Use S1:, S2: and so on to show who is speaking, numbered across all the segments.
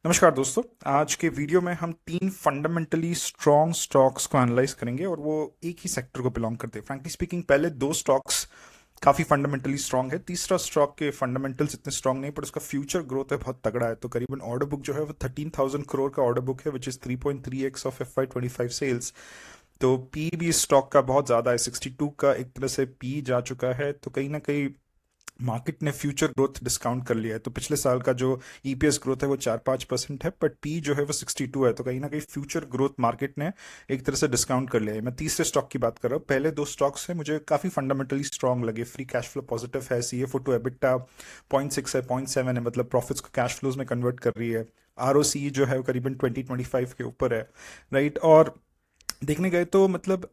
S1: नमस्कार दोस्तों। आज के वीडियो में हम तीन फंडामेंटली स्ट्रॉन्ग स्टॉक्स को एनालाइज करेंगे और वो एक ही सेक्टर को बिलोंग करते हैं। फ्रैंकली स्पीकिंग पहले दो स्टॉक्स काफ़ी फंडामेंटली स्ट्रॉन्ग है, तीसरा स्टॉक के फंडामेंटल्स इतने स्ट्रॉन्ग नहीं पर उसका फ्यूचर ग्रोथ है बहुत तगड़ा है। तो करीबन ऑर्डर बुक जो है वो 13,000 करोड़ का ऑर्डर बुक है, which is 3.3x of FY25 सेल्स। तो पी भी इस स्टॉक का बहुत ज़्यादा है, 62 का एक तरह से पी जा चुका है। तो कहीं ना कहीं मार्केट ने फ्यूचर ग्रोथ डिस्काउंट कर लिया है। तो पिछले साल का जो ईपीएस ग्रोथ है वो 4-5% है, बट पी जो है वो 62 है। तो कहीं ना कहीं फ्यूचर ग्रोथ मार्केट ने एक तरह से डिस्काउंट कर लिया है। मैं तीसरे स्टॉक की बात कर रहा हूँ। पहले दो स्टॉक्स हैं मुझे काफ़ी फंडामेंटली स्ट्रांग लगे। फ्री कैश फ्लो पॉजिटिव है, सीएफओ टू एबिटा 0.6 है, 0.7 है, मतलब प्रॉफिट्स को कैश फ्लोज में कन्वर्ट कर रही है। आरओसी जो है वो करीबन 20-25 के ऊपर है, राइट। और देखने गए तो मतलब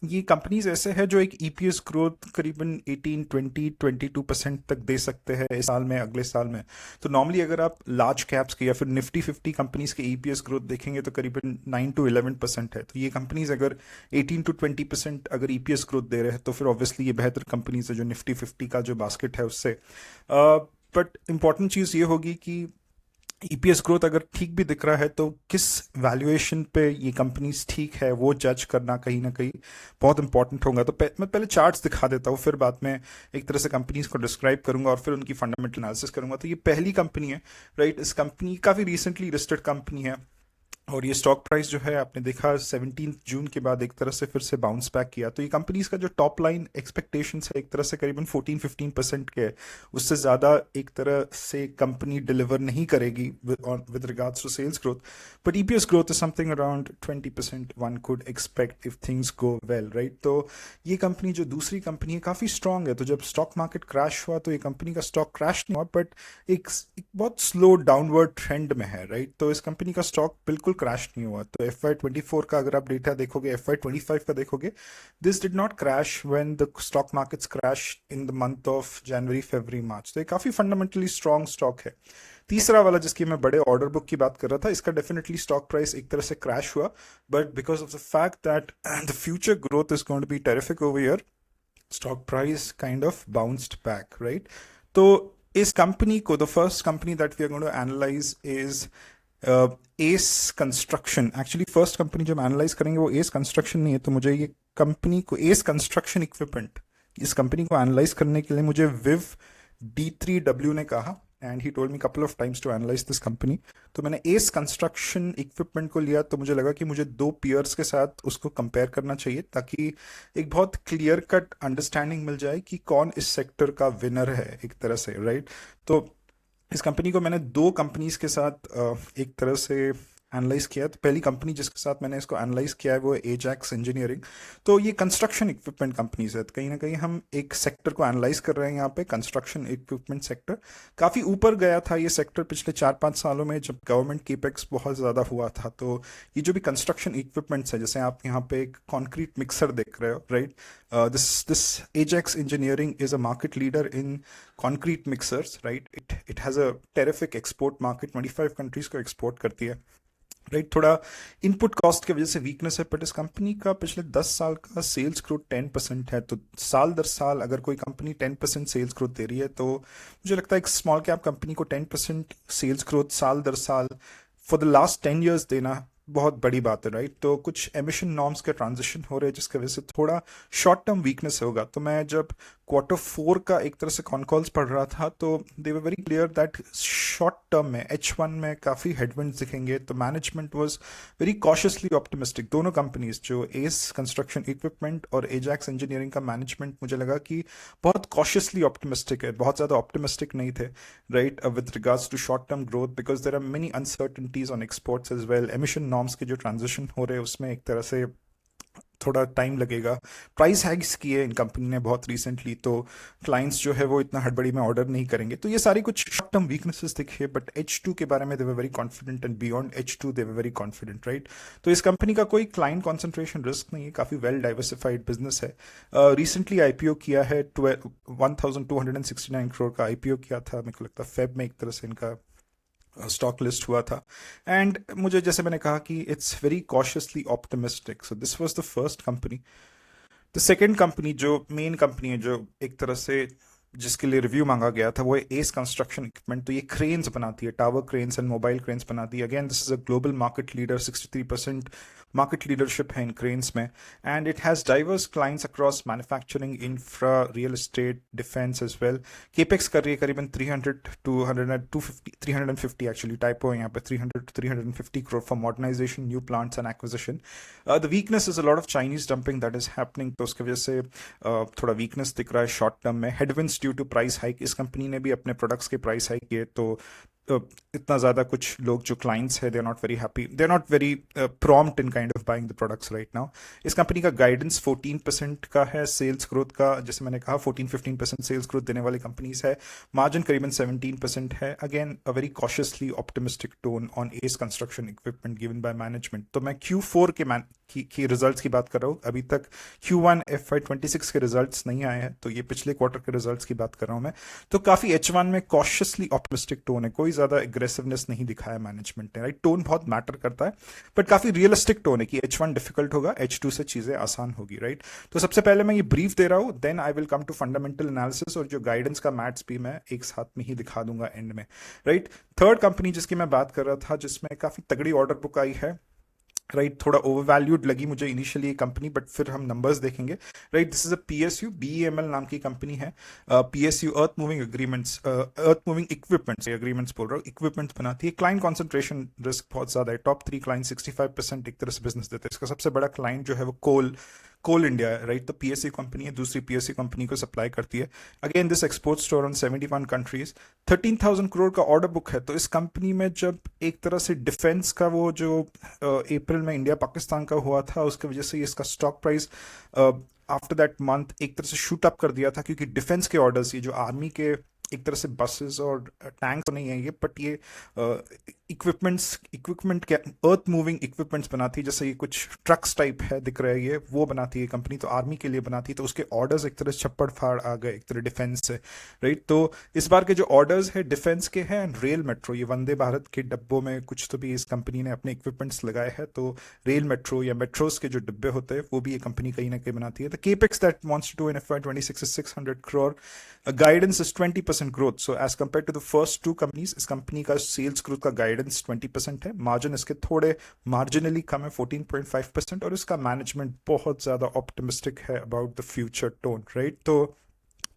S1: ये कंपनीज ऐसे है जो एक ईपीएस ग्रोथ करीबन 18-20-22% तक दे सकते हैं इस साल में, अगले साल में। तो नॉर्मली अगर आप लार्ज कैप्स के या फिर निफ्टी 50 कंपनीज के ईपीएस ग्रोथ देखेंगे तो करीबन 9-11% है। तो ये कंपनीज अगर 18-20% अगर ईपीएस ग्रोथ दे रहे हैं तो फिर ऑब्वियसली ये बेहतर कंपनीज है जो निफ्टी 50 का जो बास्केट है उससे। बट इंपॉर्टेंट चीज़ ये होगी कि ईपीएस ग्रोथ अगर ठीक भी दिख रहा है तो किस वैल्यूएशन पे ये कंपनीज ठीक है वो जज करना कहीं ना कहीं बहुत इंपॉर्टेंट होगा। तो मैं पहले चार्ट्स दिखा देता हूँ, फिर बाद में एक तरह से कंपनीज को डिस्क्राइब करूंगा और फिर उनकी फंडामेंटल एनालिसिस करूंगा। तो ये पहली कंपनी है, राइट। इस कंपनी काफ़ी रिसेंटली लिस्टेड कंपनी है और ये स्टॉक प्राइस जो है आपने देखा 17 जून के बाद एक तरह से फिर से बाउंस बैक किया। तो ये कंपनीज का जो टॉप लाइन एक्सपेक्टेशंस है एक तरह से करीबन 14-15% के है। उससे ज़्यादा एक तरह से कंपनी डिलीवर नहीं करेगी with regards to sales growth, but EPS growth is something around 20% one could expect if things go well, right. तो ये कंपनी जो दूसरी कंपनी है काफ़ी स्ट्रांग है। तो जब स्टॉक मार्केट क्रैश हुआ तो ये कंपनी का स्टॉक क्रैश नहीं हुआ, बट एक बहुत स्लो डाउनवर्ड ट्रेंड में है, राइट। तो इस कंपनी का स्टॉक बिल्कुल क्रैश नहीं हुआ। तो FY24 का अगर आप डेटा देखोगे, FY25 का देखोगे, this did not crash when the stock markets crash in the month of January, February, March. तो ये काफी फंडामेंटली स्ट्रॉन्ग स्टॉक है। तीसरा वाला जिसकी मैं बड़े ऑर्डर बुक की बात कर रहा था, इसका डेफिनेटली स्टॉक प्राइस एक तरह से क्रैश हुआ, but because of the fact that the future growth is going to be terrific over year, stock price kind of bounced back, right. तो इस कंपनी को the first company that we are going to analyse is ACE construction. Actually first company जो हम analyse करेंगे वो S construction नहीं है। तो मुझे ये कंपनी को एस कंस्ट्रक्शन इक्विपमेंट, इस कंपनी को एनालाइज करने के लिए मुझे विव D3W ने कहा and he told me couple of times to analyse this company. तो मैंने एस कंस्ट्रक्शन इक्विपमेंट को लिया तो मुझे लगा कि मुझे दो पीयर्स के साथ उसको कंपेयर करना चाहिए ताकि एक बहुत क्लियर कट अंडरस्टैंडिंग मिल जाए कि कौन इस सेक्टर का विनर है एक तरह से, राइट। तो इस कंपनी को मैंने दो कंपनीज के साथ एक तरह से एनालाइज किया। तो पहली कंपनी जिसके साथ मैंने इसको एनालाइज किया है वो है एजैक्स इंजीनियरिंग। तो ये कंस्ट्रक्शन इक्विपमेंट कंपनीज है। तो कहीं ना कहीं हम एक सेक्टर को एनालाइज कर रहे हैं यहाँ पे, कंस्ट्रक्शन इक्विपमेंट सेक्टर। काफ़ी ऊपर गया था ये सेक्टर पिछले 4-5 सालों में जब गवर्नमेंट केपेक्स बहुत ज़्यादा हुआ था। तो ये जो भी कंस्ट्रक्शन इक्विपमेंट्स है, जैसे आप यहाँ पे एक कॉन्क्रीट मिक्सर देख रहे हो, right. This Ajax engineering is a market leader in concrete mixers, right? It has a terrific export market, 25 countries को एक्सपोर्ट करती है, राइट। थोड़ा इनपुट कॉस्ट की वजह से वीकनेस है, बट इस कंपनी का पिछले 10 साल का सेल्स ग्रोथ 10% है। तो साल दर साल अगर कोई कंपनी 10% सेल्स ग्रोथ दे रही है तो मुझे लगता है एक स्मॉल कैप कंपनी को 10% सेल्स ग्रोथ साल दर साल फॉर द लास्ट 10 years देना बहुत बड़ी बात है, राइट। तो कुछ एमिशन नॉर्म्स के ट्रांजिशन हो रहे हैं जिसकी वजह से थोड़ा शॉर्ट टर्म वीकनेस होगा। तो मैं जब Q4 का एक तरह से कॉन्कॉल्स पढ़ रहा था तो they were very clear that short term में H1 में काफ़ी हेडविंड्स दिखेंगे। तो management was very cautiously optimistic. दोनों कंपनीज जो एस कंस्ट्रक्शन इक्विपमेंट और एजैक्स इंजीनियरिंग का मैनेजमेंट मुझे लगा कि बहुत कॉशियसली ऑप्टिमिस्टिक है, बहुत ज़्यादा ऑप्टिमिस्टिक नहीं थे, right, with regards to short term growth, because there are many uncertainties on exports as well. Emission norms के जो ट्रांजिशन हो रहे हैं उसमें एक तरह से थोड़ा टाइम लगेगा। प्राइस हाइक्स किए इन कंपनी ने बहुत रिसेंटली, तो क्लाइंट्स जो है वो इतना हड़बड़ी में ऑर्डर नहीं करेंगे। तो ये सारी कुछ शॉर्ट टर्म वीकनेसेस दिखे, बट H2 के बारे में they were very confident and beyond H2 they were very confident, right. तो इस कंपनी का कोई क्लाइंट कॉन्सेंट्रेशन रिस्क नहीं है, काफ़ी वेल डाइवर्सिफाइड बिजनेस है। रिसेंटली आईपीओ किया है, 1269 करोड़ का आईपीओ किया था, मेरे को लगता है फेब में एक तरह से इनका स्टॉक लिस्ट हुआ था। एंड मुझे जैसे मैंने कहा कि it's very cautiously optimistic. So this was the first company. The second company जो मेन कंपनी है, जो एक तरह से जिसके लिए रिव्यू मांगा गया था वो है एस कंस्ट्रक्शन इक्विपमेंट। तो ये क्रेन्स बनाती है, tower cranes and mobile cranes बनाती है। Again this is a global market leader, 63% market leadership है इन क्रेन्स में। And it has diverse clients across manufacturing, infra, real estate, defence as well. Capex कर रही है करीबन 350 एक्चुअली, टाइपो है यहाँ पे, 300 to 350 crore for modernisation, new plants and acquisition. The weakness is a lot of Chinese dumping that is happening, तो उसकी वजह से थोड़ा वीकनेस दिख रहा है शॉर्ट टर्म में। Headwinds due to price hike, इस कंपनी ने भी अपने प्रोडक्ट्स के प्राइस हाइक किए, तो इतना ज़्यादा कुछ लोग जो क्लाइंट्स है they are not very happy, they are not very prompt in kind of buying the products right now. इस कंपनी का गाइडेंस 14% का है सेल्स ग्रोथ का, जैसे मैंने कहा 14-15% सेल्स ग्रोथ देने वाली कंपनीज है। मार्जिन करीबन 17% है। Again a very cautiously optimistic tone on ACE construction equipment given by management. तो मैं Q4 की रिजल्ट्स की बात कर रहा हूँ, अभी तक Q1 FY26 के रिजल्ट्स नहीं आए हैं, तो ये पिछले क्वार्टर के रिजल्ट्स की बात कर रहा हूँ मैं। तो काफी H1 में कॉशियसली ऑप्टिमिस्टिक टोन है, कोई ज्यादा एग्रेसिवनेस नहीं दिखाया मैनेजमेंट ने, राइट। टोन बहुत मैटर करता है, बट काफी रियलिस्टिक टोन है कि H1 डिफिकल्ट होगा, H2 से चीजें आसान होगी, राइट। तो सबसे पहले मैं ये ब्रीफ दे रहा हूँ, then I will come to fundamental analysis, और जो गाइडेंस का मैथ्स भी मैं एक साथ में ही दिखा दूंगा एंड में, राइट। थर्ड कंपनी जिसकी मैं बात कर रहा था, जिसमें काफी तगड़ी ऑर्डर बुक आई है, राइट, थोड़ा ओवरवैल्यूड लगी मुझे इनिशियली ये कंपनी, बट फिर हम नंबर्स देखेंगे, right. This is a PSU, BEML नाम की कंपनी है। PSU earth moving agreements, earth moving equipments, agreements बोल रहा हूँ, इक्विपमेंट्स बनाती है। क्लाइंट कॉन्सेंट्रेशन रिस्क बहुत ज्यादा है, टॉप 3 क्लाइंट 65% एक तरह से बिजनेस देते हैं। इसका सबसे बड़ा क्लाइंट जो है वो कोल इंडिया है, राइट। तो PSU कंपनी है, दूसरी PSU कंपनी को सप्लाई करती है। Again this export store on 71 countries, 13,000 crore का ऑर्डर बुक है। तो इस कंपनी में जब एक तरह से डिफेंस का वो जो अप्रैल में इंडिया पाकिस्तान का हुआ था, उसकी वजह से इसका stock price after that month एक तरह से शूट अप कर दिया था, क्योंकि डिफेंस के ऑर्डर्स, ये जो आर्मी के एक तरह से बसेस और टैंक तो नहीं है ये, बट ये इक्विपमेंट के अर्थ मूविंग इक्विपमेंट्स बनाती है, जैसे ये कुछ ट्रक्स टाइप है दिख रहा है, ये वो बनाती है कंपनी, तो आर्मी के लिए बनाती है। तो उसके ऑर्डर्स एक तरह से छप्पड़ फाड़ आ गए एक तरह डिफेंस से, राइट। तो इस बार के जो ऑर्डर्स है डिफेंस के हैं, एंड रेल मेट्रो, ये वंदे भारत के डब्बों में कुछ तो भी इस कंपनी ने अपने इक्विपमेंट्स लगाए हैं। तो रेल मेट्रो या मेट्रोस के जो डिब्बे होते हैं वो भी ये कंपनी कहीं ना कहीं बनाती है। The capex that wants to do in FY26 is 600 crore, guidance is 20% growth. So as compare to the first two companies, इस कंपनी का सेल्स ग्रोथ का गाइडेंस 20% है, मार्जिन इसके थोड़े मार्जिनली कम है 14.5%, और इसका मैनेजमेंट बहुत ज्यादा ऑप्टिमिस्टिक है about the future tone, right. तो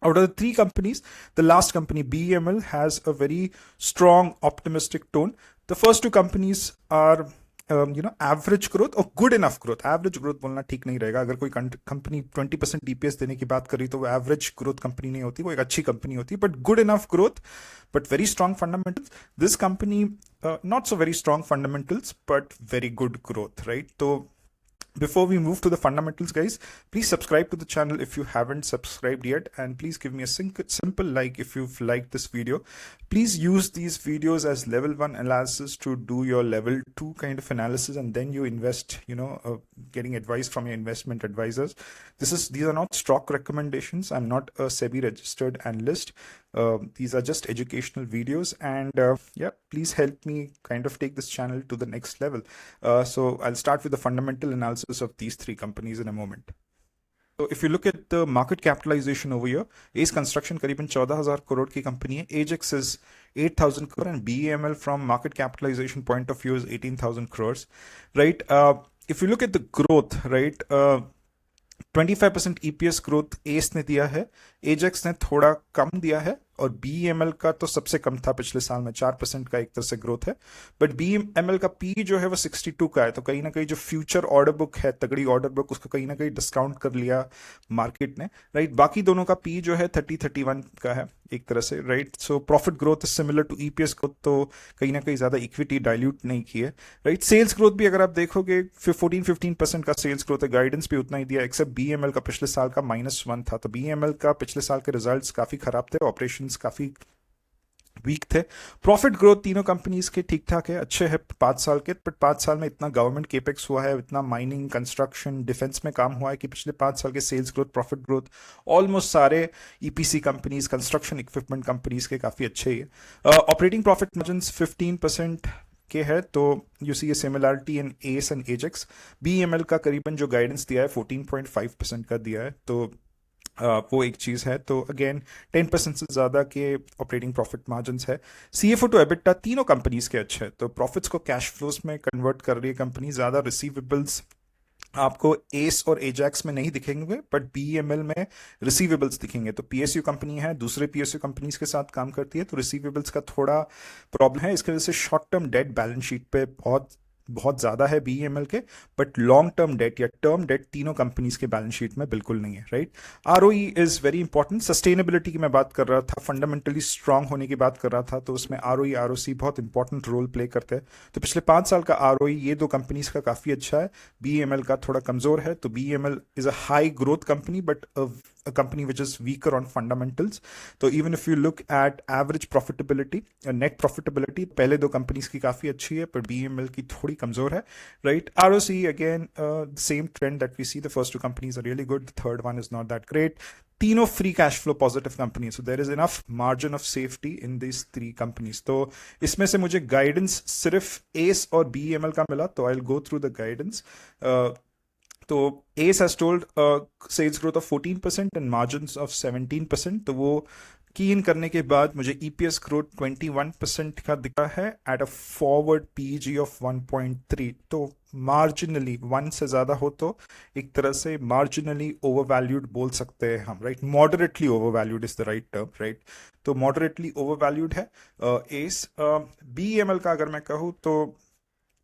S1: out of the 3 companies, the last company, BEML, has a very strong optimistic tone. The first 2 companies are average growth और good enough growth. Average growth बोलना ठीक नहीं रहेगा, अगर कोई company 20% DPS देने की बात करी तो वो एवरेज ग्रोथ कंपनी नहीं होती, वो एक अच्छी कंपनी होती है, but good enough growth, but very strong fundamentals. This company not so very strong fundamentals but very good growth, right. तो before we move to the fundamentals, guys, please subscribe to the channel if you haven't subscribed yet, and please give me a simple like if you've liked this video. Please use these videos as level 1 analysis to do your level 2 kind of analysis, and then you invest, getting advice from your investment advisors. These are not stock recommendations. I'm not a SEBI registered analyst. These are just educational videos, and please help me kind of take this channel to the next level. So I'll start with the fundamental analysis of these 3 companies in a moment. So if you look at the market capitalization over here, Ace Construction करीबन 14,000 करोड़ की company है, Ajax is 8,000 crore, and BEML from market capitalization point of view is 18,000 crores, right? If you look at the growth, right, 25% EPS growth S ने दिया है, Ajax ने थोड़ा कम दिया है, और BEML का तो सबसे कम था पिछले साल में, 4% का एक तरह से ग्रोथ है, बट BEML का P जो है वो 62 का है। तो कहीं ना कहीं जो फ्यूचर ऑर्डर बुक है, तगड़ी ऑर्डर बुक, उसको कहीं ना कहीं डिस्काउंट कर लिया मार्केट ने, राइट। बाकी दोनों का P जो है 30-31 का है एक तरह से, right. So profit growth is similar to EPS growth, तो कहीं ना कहीं ज्यादा इक्विटी डाइल्यूट नहीं की है, राइट। सेल्स ग्रोथ भी अगर आप देखोगे 14-15% का सेल्स ग्रोथ है, गाइडेंस भी उतना ही दिया, एक्सेप्ट BEML का पिछले साल का -1 था। तो BEML का पिछले साल के रिजल्ट्स काफी खराब थे, ऑपरेशन काफी वीक थे। प्रॉफिट ग्रोथ तीनों कंपनीज के ठीक ठाक है, अच्छे है 5 साल के, बट 5 साल में इतना गवर्नमेंट केपेक्स हुआ है, इतना माइनिंग, कंस्ट्रक्शन, डिफेंस में काम हुआ है कि पिछले 5 साल के sales growth, profit growth almost सारे EPC companies, construction equipment companies के काफी अच्छे है। ऑपरेटिंग प्रॉफिट मार्जिन्स 15% के है, तो you see a similarity in ACE and Ajax. BEML का करीबन जो गाइडेंस दिया है 14.5% का दिया है, तो वो एक चीज़ है। तो अगेन 10% से ज़्यादा के ऑपरेटिंग प्रॉफिट मार्जिन्स है। सीएफओ टू एबिटा तीनों कंपनीज के अच्छे हैं, तो प्रॉफिट्स को कैश फ्लोज में कन्वर्ट कर रही है कंपनी। ज़्यादा रिसीवेबल्स आपको एस और एजैक्स में नहीं दिखेंगे, बट बीईएमएल में रिसीवेबल्स दिखेंगे। तो पीएसयू कंपनी है, दूसरे पीएसयू कंपनीज के साथ काम करती है, तो रिसीवेबल्स का थोड़ा प्रॉब्लम है। इसकी वजह से short term debt balance sheet पे बहुत बहुत ज़्यादा है बीईएमएल के, बट लॉन्ग टर्म डेट या टर्म डेट तीनों कंपनीज के बैलेंस शीट में बिल्कुल नहीं है, right. ROE is very important. Sustainability की मैं बात कर रहा था, फंडामेंटली स्ट्रांग होने की बात कर रहा था, तो उसमें आरओई आरओसी बहुत इंपॉर्टेंट रोल प्ले करते हैं। तो पिछले 5 साल का आरओई ये दो कंपनीज का काफ़ी अच्छा है, बीईएमएल का थोड़ा कमज़ोर है। तो BEML is a high growth company but a company which is weaker on fundamentals. तो even if you look at average profitability, net profitability पहले दो कंपनीज की काफ़ी अच्छी है, पर बीएमएल की थोड़ी कमज़ोर है, right. ROC again same trend that we see, the first two companies are really good, the third one is not that great. तीनों free cash flow positive company, so there is enough margin of safety in this 3 companies. तो इसमें से मुझे guidance सिर्फ S और BML का मिला, तो I will go through the guidance. तो ACE has told sales growth of 14% and margins of 17%। तो वो की इन करने के बाद मुझे ईपीएस ग्रोथ 21% का दिखा है at a forward PG of 1.3। तो मार्जिनली 1 से ज़्यादा हो तो एक तरह से मार्जिनली ओवर वैल्यूड बोल सकते हैं हम, right. Moderately over valued is the right term, right. तो मॉडरेटली ओवर वैल्यूड है एस। बीएमएल का अगर मैं कहूँ तो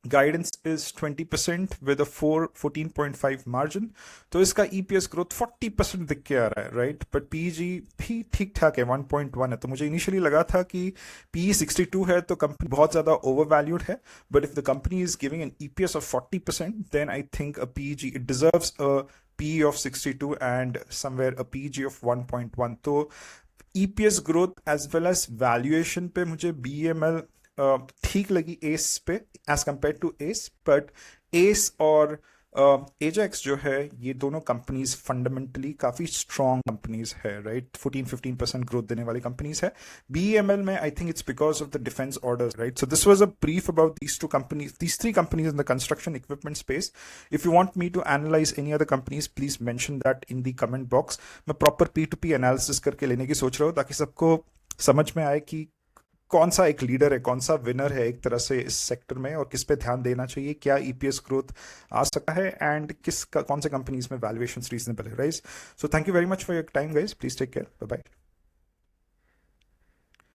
S1: guidance is 20% with a 14.5 margin. तो इसका ईपीएस ग्रोथ 40% दिख के आ रहा है, राइट। बट पीजी भी ठीक ठाक है, 1.1 है। तो मुझे इनिशियली लगा था कि पी 62 है तो कंपनी बहुत ज़्यादा ओवर वैल्यूड है, but if the company is giving an EPS of 40%, then I think a PEG it deserves a PE of 62 and somewhere a PEG of 1.1। तो EPS growth as well as valuation पे मुझे बीएमएल ठीक लगी एस पे as compare to ACE, but ACE और एजेक्स जो है ये दोनों कंपनीज फंडामेंटली काफ़ी स्ट्रॉन्ग कंपनीज है, राइट। 14-15% ग्रोथ देने वाली कंपनीज है। बीएमएल में I think it's because of the defence orders, right. So this was a brief about these two companies, these 3 companies in the construction equipment space. If you want me to analyse any other companies, please mention that in the comment box. मैं proper P2P analysis करके लेने की सोच रहा हूँ, ताकि सबको समझ में आए कि कौन सा एक लीडर है, कौन सा विनर है एक तरह से इस सेक्टर में, और किस पे ध्यान देना चाहिए, क्या ईपीएस ग्रोथ आ सकता है, एंड कौन से कंपनीज में वैल्यूएशंस रीजनेबल है, right. So thank you very much for your time guys, please take care, bye bye.